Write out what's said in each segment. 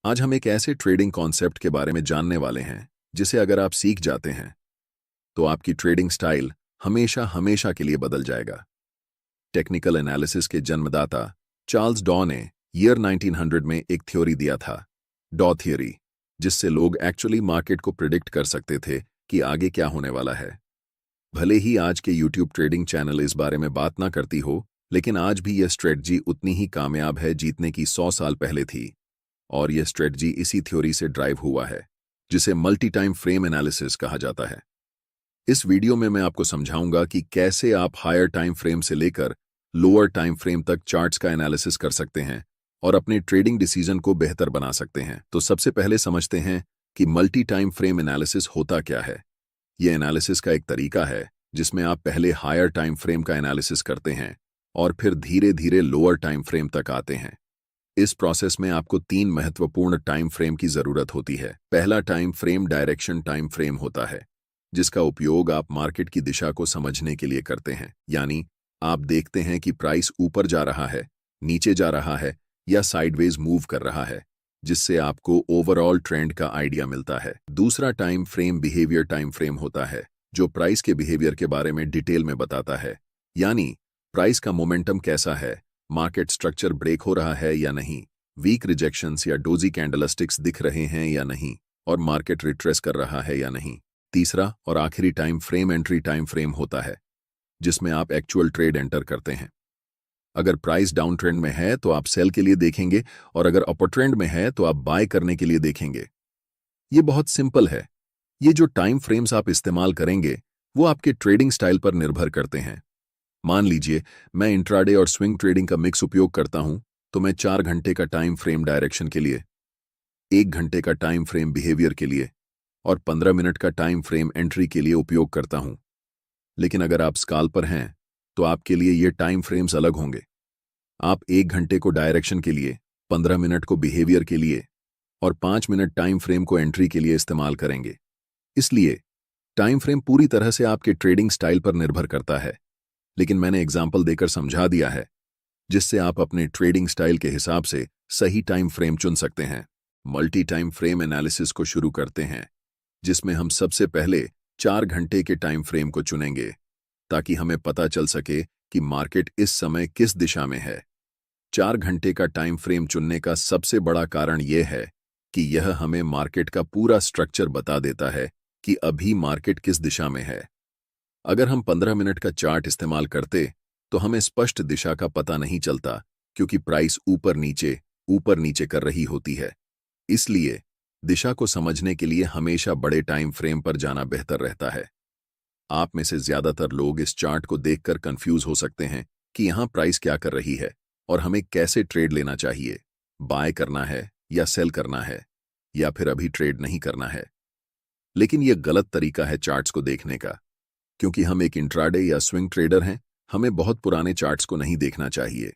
आज हम एक ऐसे ट्रेडिंग कॉन्सेप्ट के बारे में जानने वाले हैं जिसे अगर आप सीख जाते हैं तो आपकी ट्रेडिंग स्टाइल हमेशा हमेशा के लिए बदल जाएगा। टेक्निकल एनालिसिस के जन्मदाता चार्ल्स डॉ ने ईयर 1900 में एक थ्योरी दिया था, डॉ थ्योरी, जिससे लोग एक्चुअली मार्केट को प्रिडिक्ट कर सकते थे कि आगे क्या होने वाला है। भले ही आज के यूट्यूब ट्रेडिंग चैनल इस बारे में बात ना करती हो, लेकिन आज भी यह स्ट्रेटजी उतनी ही कामयाब है जीतने की 100 साल पहले थी। और यह स्ट्रेटजी इसी थ्योरी से ड्राइव हुआ है, जिसे मल्टी टाइम फ्रेम एनालिसिस कहा जाता है। इस वीडियो में मैं आपको समझाऊंगा कि कैसे आप हायर टाइम फ्रेम से लेकर लोअर टाइम फ्रेम तक चार्ट्स का एनालिसिस कर सकते हैं और अपने ट्रेडिंग डिसीजन को बेहतर बना सकते हैं। तो सबसे पहले समझते हैं कि मल्टी टाइम फ्रेम एनालिसिस होता क्या है। यह एनालिसिस का एक तरीका है जिसमें आप पहले हायर टाइम फ्रेम का एनालिसिस करते हैं और फिर धीरे धीरे लोअर टाइम फ्रेम तक आते हैं। इस प्रोसेस में आपको 3 महत्वपूर्ण टाइम फ्रेम की जरूरत होती है। पहला time frame direction time frame होता है, जिसका उपयोग आप मार्केट की दिशा को समझने के लिए करते हैं। यानी आप देखते हैं कि प्राइस ऊपर जा रहा है, नीचे जा रहा है या साइडवेज मूव कर रहा है, जिससे आपको ओवरऑल ट्रेंड का आइडिया मिलता है। दूसरा time frame behaviour time frame होता है, जो प्राइस के बिहेवियर के बारे में डिटेल में बताता है। यानी प्राइस का मोमेंटम कैसा है, मार्केट स्ट्रक्चर ब्रेक हो रहा है या नहीं, वीक रिजेक्शंस या डोजी कैंडलस्टिक्स दिख रहे हैं या नहीं, और मार्केट रिट्रेस कर रहा है या नहीं। तीसरा और आखिरी time frame entry time frame होता है, जिसमें आप एक्चुअल ट्रेड एंटर करते हैं। अगर प्राइस डाउन ट्रेंड में है तो आप सेल के लिए देखेंगे, और अगर अपर ट्रेंड में है तो आप बाय करने के लिए देखेंगे। ये बहुत सिंपल है। ये जो टाइम फ्रेम्स आप इस्तेमाल करेंगे वो आपके ट्रेडिंग स्टाइल पर निर्भर करते हैं। मान लीजिए मैं इंट्राडे और स्विंग ट्रेडिंग का मिक्स उपयोग करता हूं, तो मैं 4 घंटे का टाइम फ्रेम डायरेक्शन के लिए, 1 घंटे का टाइम फ्रेम बिहेवियर के लिए और 15 मिनट का टाइम फ्रेम एंट्री के लिए उपयोग करता हूं। लेकिन अगर आप स्काल्पर हैं तो आपके लिए ये टाइम फ्रेम्स अलग होंगे। आप 1 घंटे को डायरेक्शन के लिए, 15 मिनट को बिहेवियर के लिए और 5 मिनट टाइम फ्रेम को एंट्री के लिए इस्तेमाल करेंगे। इसलिए टाइम फ्रेम पूरी तरह से आपके ट्रेडिंग स्टाइल पर निर्भर करता है, लेकिन मैंने एग्जाम्पल देकर समझा दिया है, जिससे आप अपने ट्रेडिंग स्टाइल के हिसाब से सही टाइम फ्रेम चुन सकते हैं। मल्टी टाइम फ्रेम एनालिसिस को शुरू करते हैं, जिसमें हम सबसे पहले 4 घंटे के टाइम फ्रेम को चुनेंगे, ताकि हमें पता चल सके कि मार्केट इस समय किस दिशा में है। 4 घंटे का टाइम फ्रेम चुनने का सबसे बड़ा कारण यह है कि यह हमें मार्केट का पूरा स्ट्रक्चर बता देता है कि अभी मार्केट किस दिशा में है। अगर हम 15 मिनट का चार्ट इस्तेमाल करते तो हमें स्पष्ट दिशा का पता नहीं चलता, क्योंकि प्राइस ऊपर नीचे कर रही होती है। इसलिए दिशा को समझने के लिए हमेशा बड़े टाइम फ्रेम पर जाना बेहतर रहता है। आप में से ज्यादातर लोग इस चार्ट को देखकर कंफ्यूज हो सकते हैं कि यहां प्राइस क्या कर रही है और हमें कैसे ट्रेड लेना चाहिए, बाय करना है या सेल करना है, या फिर अभी ट्रेड नहीं करना है। लेकिन यह गलत तरीका है चार्ट्स को देखने का, क्योंकि हम एक इंट्राडे या स्विंग ट्रेडर हैं। हमें बहुत पुराने चार्ट्स को नहीं देखना चाहिए।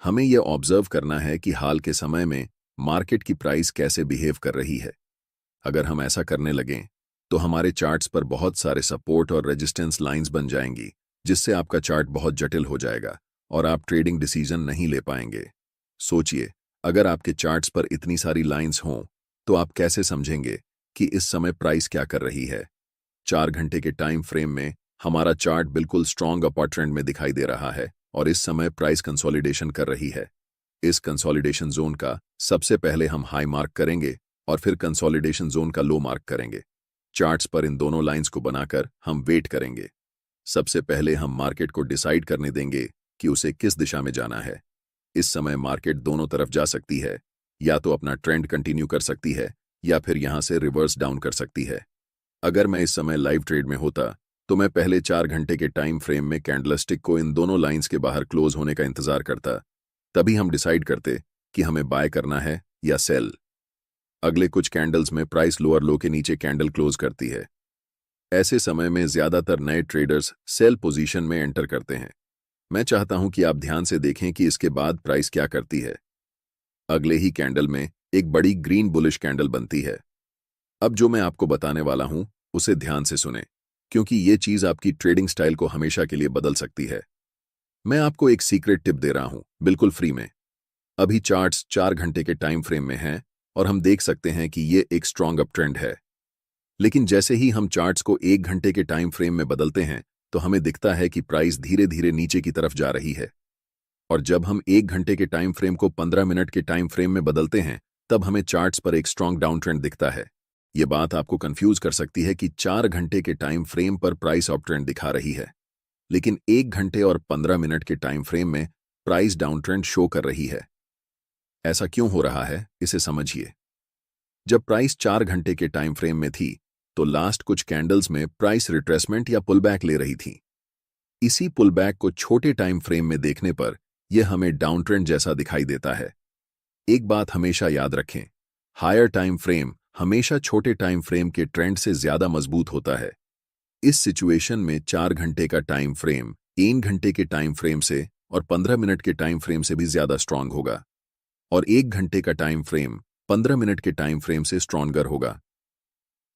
हमें यह ऑब्जर्व करना है कि हाल के समय में मार्केट की प्राइस कैसे बिहेव कर रही है। अगर हम ऐसा करने लगें तो हमारे चार्ट्स पर बहुत सारे सपोर्ट और रेजिस्टेंस लाइंस बन जाएंगी, जिससे आपका चार्ट बहुत जटिल हो जाएगा और आप ट्रेडिंग डिसीजन नहीं ले पाएंगे। सोचिए, अगर आपके चार्ट्स पर इतनी सारी लाइंस हों तो आप कैसे समझेंगे कि इस समय प्राइस क्या कर रही है। 4 घंटे के टाइम फ्रेम में हमारा चार्ट बिल्कुल स्ट्रॉन्ग अपर ट्रेंड में दिखाई दे रहा है और इस समय प्राइस कंसोलिडेशन कर रही है। इस कंसोलिडेशन जोन का सबसे पहले हम हाई मार्क करेंगे और फिर कंसोलिडेशन जोन का लो मार्क करेंगे। चार्ट्स पर इन दोनों लाइंस को बनाकर हम वेट करेंगे। सबसे पहले हम मार्केट को डिसाइड करने देंगे कि उसे किस दिशा में जाना है। इस समय मार्केट दोनों तरफ जा सकती है, या तो अपना ट्रेंड कंटिन्यू कर सकती है या फिर यहां से रिवर्स डाउन कर सकती है। अगर मैं इस समय लाइव ट्रेड में होता तो मैं पहले 4 घंटे के टाइम फ्रेम में कैंडलस्टिक को इन दोनों लाइंस के बाहर क्लोज होने का इंतजार करता। तभी हम डिसाइड करते कि हमें बाय करना है या सेल। अगले कुछ कैंडल्स में प्राइस लोअर लो के नीचे कैंडल क्लोज करती है। ऐसे समय में ज्यादातर नए ट्रेडर्स सेल पोजीशन में एंटर करते हैं। मैं चाहता हूं कि आप ध्यान से देखें कि इसके बाद प्राइस क्या करती है। अगले ही कैंडल में एक बड़ी ग्रीन बुलिश कैंडल बनती है। अब जो मैं आपको बताने वाला हूं उसे ध्यान से सुने, क्योंकि ये चीज आपकी ट्रेडिंग स्टाइल को हमेशा के लिए बदल सकती है। मैं आपको एक सीक्रेट टिप दे रहा हूं, बिल्कुल फ्री में। अभी चार्ट्स 4 घंटे के टाइम फ्रेम में हैं और हम देख सकते हैं कि ये एक स्ट्रॉन्ग अप ट्रेंड है। लेकिन जैसे ही हम चार्ट्स को 1 घंटे के टाइम फ्रेम में बदलते हैं तो हमें दिखता है कि प्राइस धीरे धीरे नीचे की तरफ जा रही है। और जब हम 1 घंटे के टाइम फ्रेम को 15 मिनट के टाइम फ्रेम में बदलते हैं तब हमें चार्ट्स पर एक स्ट्रॉन्ग डाउन ट्रेंड दिखता है। ये बात आपको कंफ्यूज कर सकती है कि 4 घंटे के टाइम फ्रेम पर प्राइस अप ट्रेंड दिखा रही है, लेकिन 1 घंटे और 15 मिनट के टाइम फ्रेम में प्राइस डाउन ट्रेंड शो कर रही है। ऐसा क्यों हो रहा है, इसे समझिए। जब प्राइस 4 घंटे के टाइम फ्रेम में थी तो लास्ट कुछ कैंडल्स में प्राइस रिट्रेसमेंट या पुलबैक ले रही थी। इसी पुलबैक को छोटे टाइम फ्रेम में देखने पर यह हमें डाउन ट्रेंड जैसा दिखाई देता है। एक बात हमेशा याद रखें, हायर टाइम फ्रेम हमेशा छोटे टाइम फ्रेम के ट्रेंड से ज्यादा मजबूत होता है। इस सिचुएशन में 4 घंटे का टाइम फ्रेम 1 घंटे के टाइम फ्रेम से और 15 मिनट के टाइम फ्रेम से भी ज्यादा स्ट्रांग होगा, और 1 घंटे का टाइम फ्रेम 15 मिनट के टाइम फ्रेम से स्ट्रॉन्गर होगा।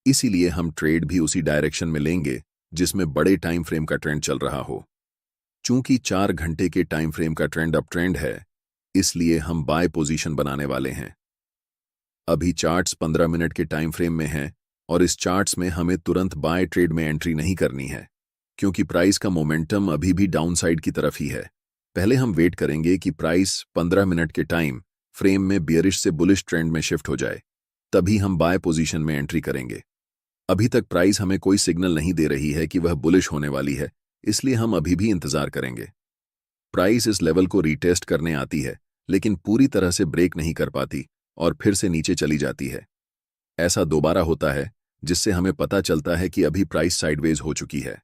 इसीलिए हम ट्रेड भी उसी डायरेक्शन में लेंगे जिसमें बड़े टाइम फ्रेम का ट्रेंड चल रहा हो। चूंकि 4 घंटे के टाइम फ्रेम का ट्रेंड अप ट्रेंड है, इसलिए हम बाय पोजीशन बनाने वाले हैं। अभी चार्ट्स 15 मिनट के टाइम फ्रेम में हैं और इस चार्ट्स में हमें तुरंत बाय ट्रेड में एंट्री नहीं करनी है, क्योंकि प्राइस का मोमेंटम अभी भी डाउन साइड की तरफ ही है। पहले हम वेट करेंगे कि प्राइस 15 मिनट के टाइम फ्रेम में बियरिश से बुलिश ट्रेंड में शिफ्ट हो जाए, तभी हम बाय पोजीशन में एंट्री करेंगे। अभी तक प्राइस हमें कोई सिग्नल नहीं दे रही है कि वह बुलिश होने वाली है, इसलिए हम अभी भी इंतजार करेंगे। प्राइस इस लेवल को रीटेस्ट करने आती है, लेकिन पूरी तरह से ब्रेक नहीं कर पाती और फिर से नीचे चली जाती है। ऐसा दोबारा होता है, जिससे हमें पता चलता है कि अभी प्राइस साइडवेज हो चुकी है।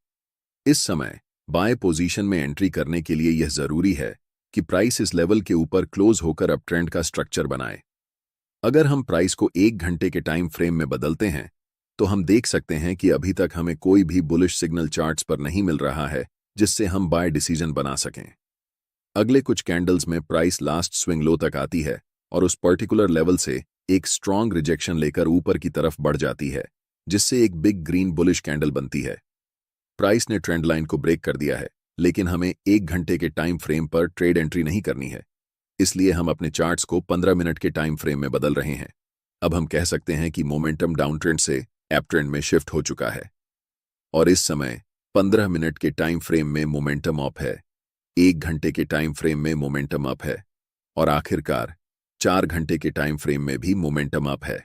इस समय बाय पोजीशन में एंट्री करने के लिए यह जरूरी है कि प्राइस इस लेवल के ऊपर क्लोज होकर अप ट्रेंड का स्ट्रक्चर बनाए। अगर हम प्राइस को 1 घंटे के टाइम फ्रेम में बदलते हैं तो हम देख सकते हैं कि अभी तक हमें कोई भी बुलिश सिग्नल चार्ट्स पर नहीं मिल रहा है जिससे हम बाय डिसीजन बना सकें। अगले कुछ कैंडल्स में प्राइस लास्ट स्विंग लो तक आती है और उस पर्टिकुलर लेवल से एक स्ट्रॉन्ग रिजेक्शन लेकर ऊपर की तरफ बढ़ जाती है, जिससे एक बिग ग्रीन बुलिश कैंडल बनती है। प्राइस ने ट्रेंड लाइन को ब्रेक कर दिया है, लेकिन हमें 1 घंटे के टाइम फ्रेम पर ट्रेड एंट्री नहीं करनी है, इसलिए हम अपने चार्ट्स को 15 मिनट के टाइम फ्रेम में बदल रहे हैं। अब हम कह सकते हैं कि मोमेंटम डाउन ट्रेंड से अप ट्रेंड में शिफ्ट हो चुका है और इस समय 15 मिनट के टाइम फ्रेम में मोमेंटम अप है, 1 घंटे के टाइम फ्रेम में मोमेंटम अप है और आखिरकार 4 घंटे के टाइम फ्रेम में भी मोमेंटम अप है।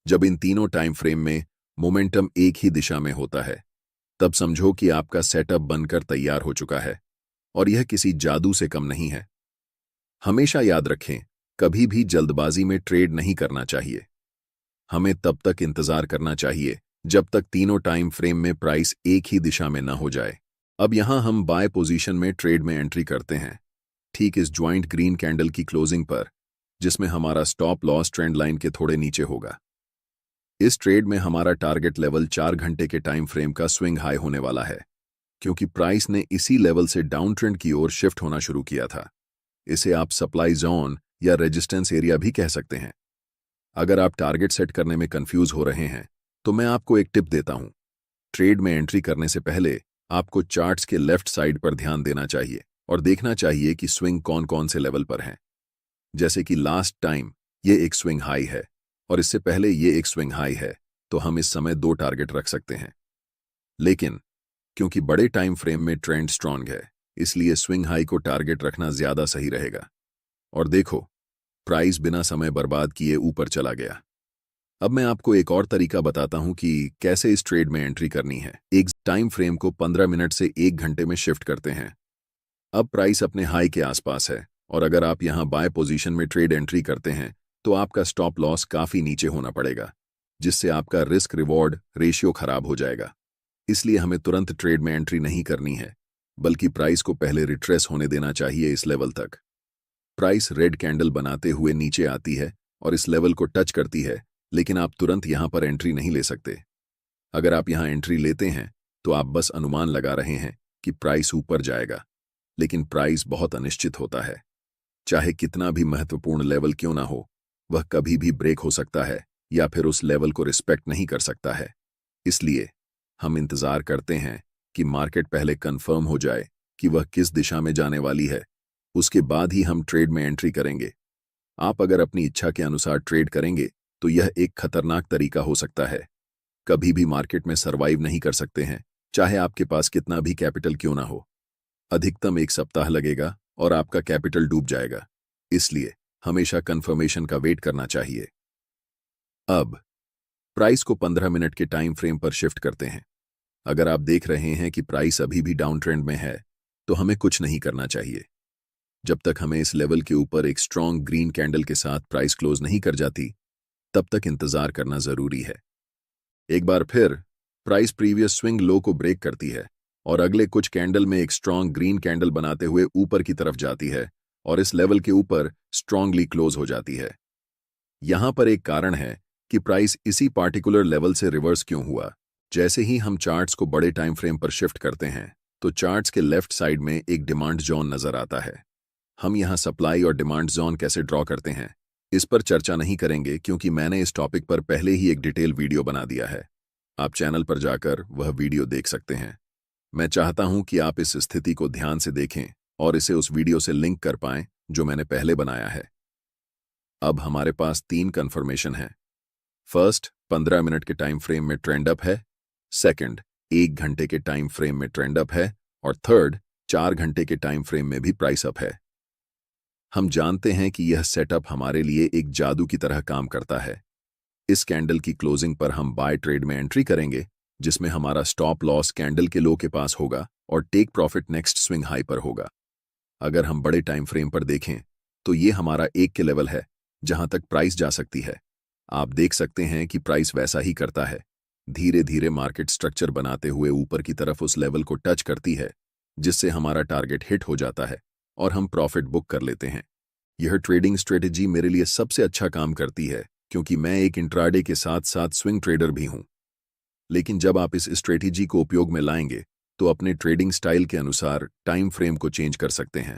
जब इन तीनों टाइम फ्रेम में मोमेंटम एक ही दिशा में होता है, तब समझो कि आपका सेटअप बनकर तैयार हो चुका है और यह किसी जादू से कम नहीं है। हमेशा याद रखें, कभी भी जल्दबाजी में ट्रेड नहीं करना चाहिए। हमें तब तक इंतजार करना चाहिए जब तक तीनों टाइम फ्रेम में प्राइस एक ही दिशा में न हो जाए। अब यहां हम बाय पोजीशन में ट्रेड में एंट्री करते हैं, ठीक इस ज्वाइंट ग्रीन कैंडल की क्लोजिंग पर, जिसमें हमारा स्टॉप लॉस ट्रेंड लाइन के थोड़े नीचे होगा। इस ट्रेड में हमारा टारगेट लेवल 4 घंटे के टाइम फ्रेम का स्विंग हाई होने वाला है, क्योंकि प्राइस ने इसी लेवल से डाउन ट्रेंड की ओर शिफ्ट होना शुरू किया था। इसे आप सप्लाई जोन या रेजिस्टेंस एरिया भी कह सकते हैं। अगर आप टारगेट सेट करने में कंफ्यूज हो रहे हैं तो मैं आपको एक टिप देता हूं। ट्रेड में एंट्री करने से पहले आपको चार्ट्स के लेफ्ट साइड पर ध्यान देना चाहिए और देखना चाहिए कि स्विंग कौन कौन से लेवल पर हैं। जैसे कि लास्ट टाइम ये एक स्विंग हाई है और इससे पहले ये एक स्विंग हाई है, तो हम इस समय 2 टारगेट रख सकते हैं। लेकिन क्योंकि बड़े टाइम फ्रेम में ट्रेंड स्ट्रांग है, इसलिए स्विंग हाई को टारगेट रखना ज्यादा सही रहेगा। और देखो, प्राइस बिना समय बर्बाद किए ऊपर चला गया। अब मैं आपको एक और तरीका बताता हूं कि कैसे इस ट्रेड में एंट्री करनी है। एक टाइम फ्रेम को 15 मिनट से 1 घंटे में शिफ्ट करते हैं। अब प्राइस अपने हाई के आसपास है और अगर आप यहां बाय पोजीशन में ट्रेड एंट्री करते हैं तो आपका स्टॉप लॉस काफी नीचे होना पड़ेगा, जिससे आपका रिस्क रिवॉर्ड रेशियो खराब हो जाएगा। इसलिए हमें तुरंत ट्रेड में एंट्री नहीं करनी है, बल्कि प्राइस को पहले रिट्रेस होने देना चाहिए इस लेवल तक। प्राइस रेड कैंडल बनाते हुए नीचे आती है और इस लेवल को टच करती है, लेकिन आप तुरंत यहां पर एंट्री नहीं ले सकते। अगर आप यहां एंट्री लेते हैं तो आप बस अनुमान लगा रहे हैं कि प्राइस ऊपर जाएगा, लेकिन प्राइस बहुत अनिश्चित होता है। चाहे कितना भी महत्वपूर्ण लेवल क्यों ना हो, वह कभी भी ब्रेक हो सकता है या फिर उस लेवल को रिस्पेक्ट नहीं कर सकता है। इसलिए हम इंतजार करते हैं कि मार्केट पहले कंफर्म हो जाए कि वह किस दिशा में जाने वाली है, उसके बाद ही हम ट्रेड में एंट्री करेंगे। आप अगर अपनी इच्छा के अनुसार ट्रेड करेंगे तो यह एक खतरनाक तरीका हो सकता है। कभी भी मार्केट में सर्वाइव नहीं कर सकते हैं, चाहे आपके पास कितना भी कैपिटल क्यों ना हो। अधिकतम 1 सप्ताह लगेगा और आपका कैपिटल डूब जाएगा। इसलिए हमेशा कंफर्मेशन का वेट करना चाहिए। अब प्राइस को 15 मिनट के टाइम फ्रेम पर शिफ्ट करते हैं। अगर आप देख रहे हैं कि प्राइस अभी भी डाउन ट्रेंड में है, तो हमें कुछ नहीं करना चाहिए। जब तक हमें इस लेवल के ऊपर एक स्ट्रॉन्ग ग्रीन कैंडल के साथ प्राइस क्लोज नहीं कर जाती, तब तक इंतजार करना जरूरी है। एक बार फिर प्राइस प्रीवियस स्विंग लो को ब्रेक करती है और अगले कुछ कैंडल में एक स्ट्रॉन्ग ग्रीन कैंडल बनाते हुए ऊपर की तरफ जाती है और इस लेवल के ऊपर स्ट्रांगली क्लोज हो जाती है। यहां पर एक कारण है कि प्राइस इसी पार्टिकुलर लेवल से रिवर्स क्यों हुआ। जैसे ही हम चार्ट्स को बड़े टाइम फ्रेम पर शिफ्ट करते हैं, तो चार्ट्स के लेफ्ट साइड में एक डिमांड जोन नजर आता है। हम यहां सप्लाई और डिमांड जोन कैसे ड्रॉ करते हैं, इस पर चर्चा नहीं करेंगे क्योंकि मैंने इस टॉपिक पर पहले ही एक डिटेल वीडियो बना दिया है। आप चैनल पर जाकर वह वीडियो देख सकते हैं। मैं चाहता हूं कि आप इस स्थिति को ध्यान से देखें और इसे उस वीडियो से लिंक कर पाएं जो मैंने पहले बनाया है। अब हमारे पास 3 कंफर्मेशन है। फर्स्ट, 15 मिनट के टाइम फ्रेम में ट्रेंड अप है। सेकंड, 1 घंटे के टाइम फ्रेम में ट्रेंड अप है। और थर्ड, 4 घंटे के टाइम फ्रेम में भी प्राइस अप है। हम जानते हैं कि यह सेटअप हमारे लिए एक जादू की तरह काम करता है। इस कैंडल की क्लोजिंग पर हम बाय ट्रेड में एंट्री करेंगे, जिसमें हमारा स्टॉप लॉस कैंडल के लो के पास होगा और take profit next swing high पर होगा। अगर हम बड़े टाइम फ्रेम पर देखें तो ये हमारा 1 के लेवल है जहां तक प्राइस जा सकती है। आप देख सकते हैं कि प्राइस वैसा ही करता है, धीरे धीरे मार्केट स्ट्रक्चर बनाते हुए ऊपर की तरफ उस लेवल को टच करती है, जिससे हमारा टारगेट हिट हो जाता है और हम प्रॉफिट बुक कर लेते हैं। यह ट्रेडिंग स्ट्रेटेजी मेरे लिए सबसे अच्छा काम करती है क्योंकि मैं एक इंट्राडे के साथ साथ स्विंग ट्रेडर भी हूं। लेकिन जब आप इस स्ट्रेटेजी को उपयोग में लाएंगे तो अपने ट्रेडिंग स्टाइल के अनुसार टाइम फ्रेम को चेंज कर सकते हैं।